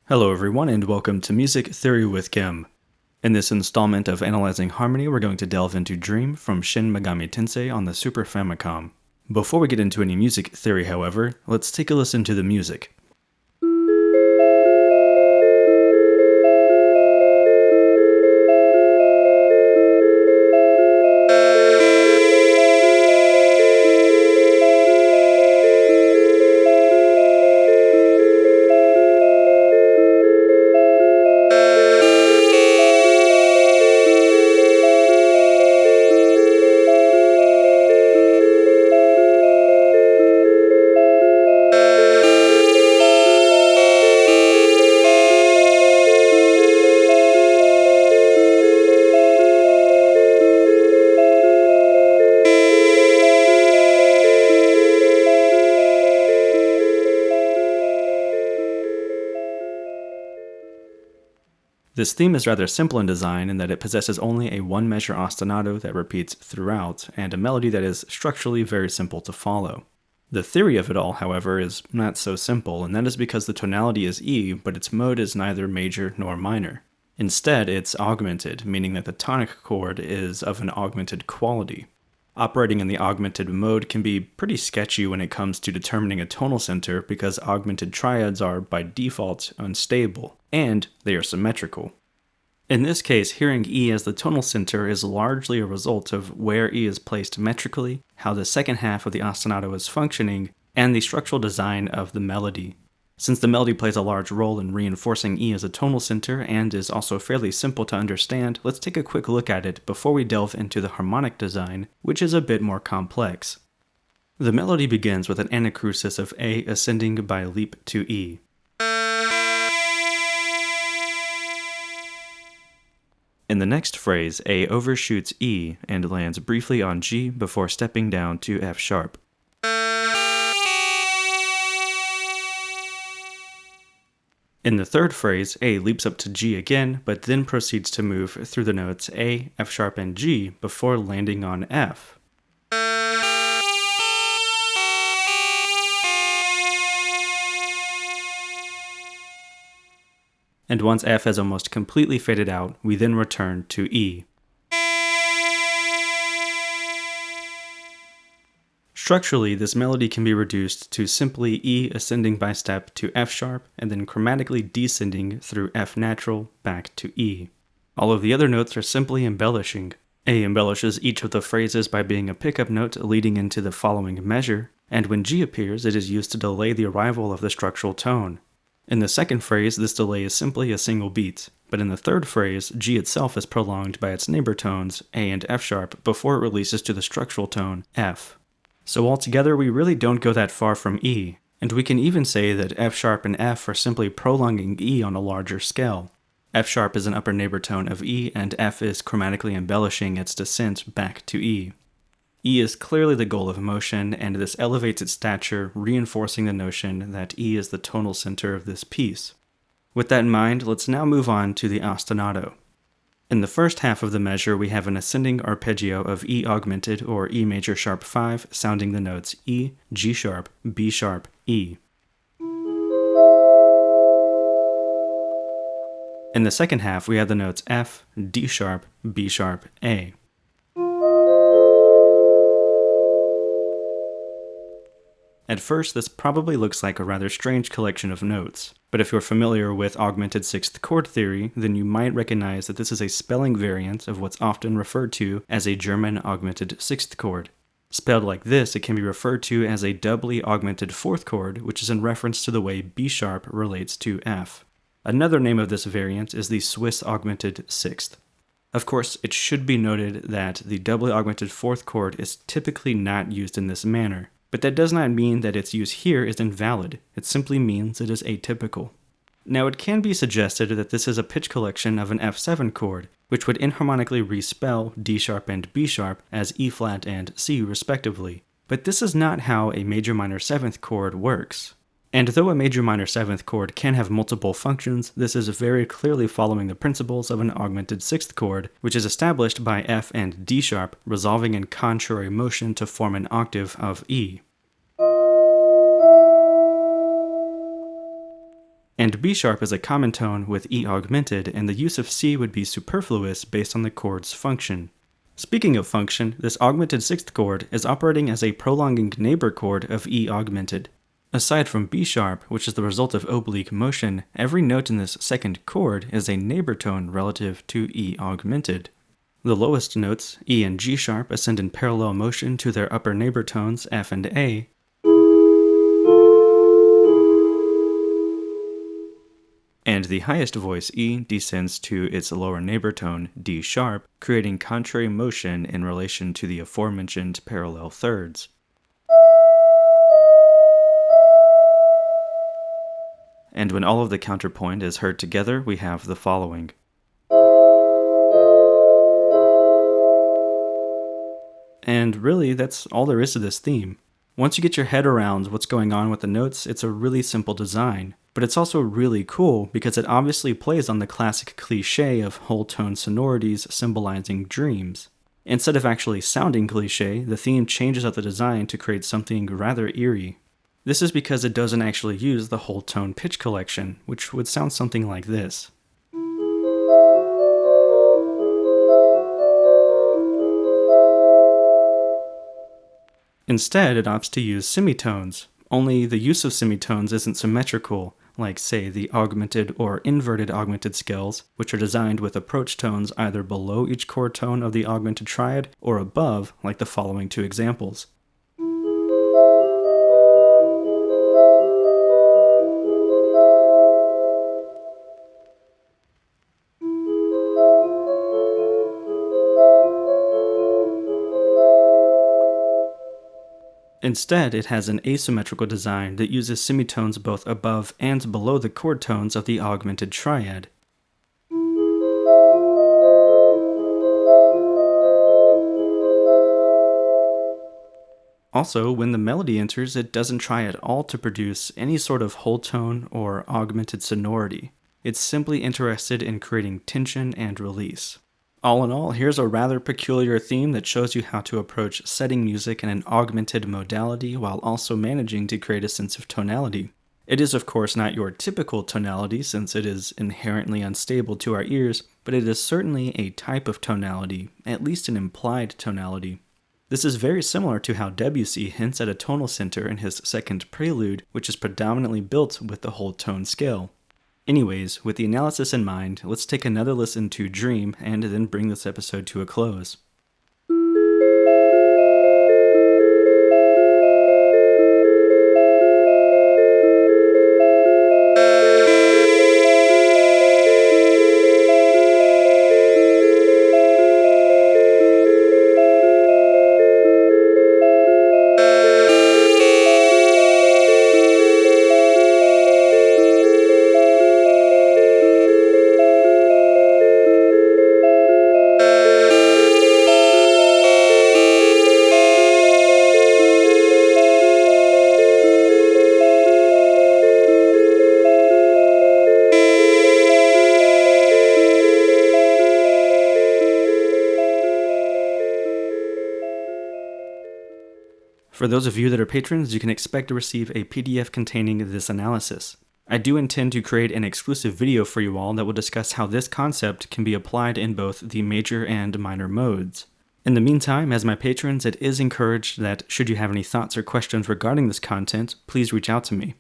Hello everyone and welcome to Music Theory with Kim. In this installment of Analyzing Harmony, we're going to delve into Dream from Shin Megami Tensei on the Super Famicom. Before we get into any music theory, however, let's take a listen to the music. This theme is rather simple in design in that it possesses only a one-measure ostinato that repeats throughout, and a melody that is structurally very simple to follow. The theory of it all, however, is not so simple, and that is because the tonality is E, but its mode is neither major nor minor. Instead, it's augmented, meaning that the tonic chord is of an augmented quality. Operating in the augmented mode can be pretty sketchy when it comes to determining a tonal center because augmented triads are, by default, unstable, and they are symmetrical. In this case, hearing E as the tonal center is largely a result of where E is placed metrically, how the second half of the ostinato is functioning, and the structural design of the melody. Since the melody plays a large role in reinforcing E as a tonal center and is also fairly simple to understand, let's take a quick look at it before we delve into the harmonic design, which is a bit more complex. The melody begins with an anacrusis of A ascending by leap to E. In the next phrase, A overshoots E and lands briefly on G before stepping down to F sharp. In the third phrase, A leaps up to G again, but then proceeds to move through the notes A, F sharp, and G before landing on F. And once F has almost completely faded out, we then return to E. Structurally, this melody can be reduced to simply E ascending by step to F sharp, and then chromatically descending through F natural back to E. All of the other notes are simply embellishing. A embellishes each of the phrases by being a pickup note leading into the following measure, and when G appears, it is used to delay the arrival of the structural tone. In the second phrase, this delay is simply a single beat, but in the third phrase, G itself is prolonged by its neighbor tones, A and F sharp, before it releases to the structural tone, F. So altogether, we really don't go that far from E, and we can even say that F sharp and F are simply prolonging E on a larger scale. F sharp is an upper neighbor tone of E, and F is chromatically embellishing its descent back to E. E is clearly the goal of motion, and this elevates its stature, reinforcing the notion that E is the tonal center of this piece. With that in mind, let's now move on to the ostinato. In the first half of the measure, we have an ascending arpeggio of E augmented, or E major sharp 5, sounding the notes E, G sharp, B sharp, E. In the second half, we have the notes F, D sharp, B sharp, A. At first, this probably looks like a rather strange collection of notes, but if you're familiar with augmented sixth chord theory, then you might recognize that this is a spelling variant of what's often referred to as a German augmented sixth chord. Spelled like this, it can be referred to as a doubly augmented fourth chord, which is in reference to the way B sharp relates to F. Another name of this variant is the Swiss augmented sixth. Of course, it should be noted that the doubly augmented fourth chord is typically not used in this manner. But that does not mean that its use here is invalid, it simply means it is atypical. Now it can be suggested that this is a pitch collection of an F7 chord, which would inharmonically respell D sharp and B sharp as E flat and C respectively, but this is not how a major minor seventh chord works. And though a major minor seventh chord can have multiple functions, this is very clearly following the principles of an augmented sixth chord, which is established by F and D sharp resolving in contrary motion to form an octave of E. And B sharp is a common tone with E augmented, and the use of C would be superfluous based on the chord's function. Speaking of function, this augmented sixth chord is operating as a prolonging neighbor chord of E augmented. Aside from B sharp, which is the result of oblique motion, every note in this second chord is a neighbor tone relative to E augmented. The lowest notes, E and G sharp, ascend in parallel motion to their upper neighbor tones F and A, and the highest voice E descends to its lower neighbor tone D sharp, creating contrary motion in relation to the aforementioned parallel thirds. And when all of the counterpoint is heard together, we have the following. And really, that's all there is to this theme. Once you get your head around what's going on with the notes, it's a really simple design. But it's also really cool because it obviously plays on the classic cliche of whole tone sonorities symbolizing dreams. Instead of actually sounding cliche, the theme changes up the design to create something rather eerie. This is because it doesn't actually use the whole tone pitch collection, which would sound something like this. Instead, it opts to use semitones, only the use of semitones isn't symmetrical, like say the augmented or inverted augmented scales, which are designed with approach tones either below each chord tone of the augmented triad or above, like the following two examples. Instead, it has an asymmetrical design that uses semitones both above and below the chord tones of the augmented triad. Also, when the melody enters, it doesn't try at all to produce any sort of whole tone or augmented sonority. It's simply interested in creating tension and release. All in all, here's a rather peculiar theme that shows you how to approach setting music in an augmented modality while also managing to create a sense of tonality. It is of course not your typical tonality since it is inherently unstable to our ears, but it is certainly a type of tonality, at least an implied tonality. This is very similar to how Debussy hints at a tonal center in his second prelude, which is predominantly built with the whole tone scale. Anyways, with the analysis in mind, let's take another listen to Dream and then bring this episode to a close. For those of you that are patrons, you can expect to receive a PDF containing this analysis. I do intend to create an exclusive video for you all that will discuss how this concept can be applied in both the major and minor modes. In the meantime, as my patrons, it is encouraged that should you have any thoughts or questions regarding this content, please reach out to me.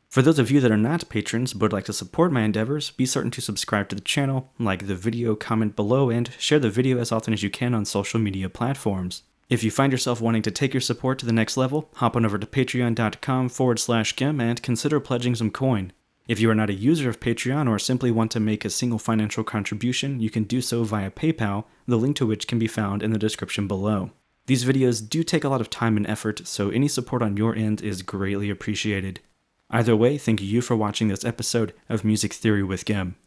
For those of you that are not patrons but would like to support my endeavors, be certain to subscribe to the channel, like the video, comment below, and share the video as often as you can on social media platforms. If you find yourself wanting to take your support to the next level, hop on over to patreon.com/gim and consider pledging some coin. If you are not a user of Patreon or simply want to make a single financial contribution, you can do so via PayPal, the link to which can be found in the description below. These videos do take a lot of time and effort, so any support on your end is greatly appreciated. Either way, thank you for watching this episode of Music Theory with Gim.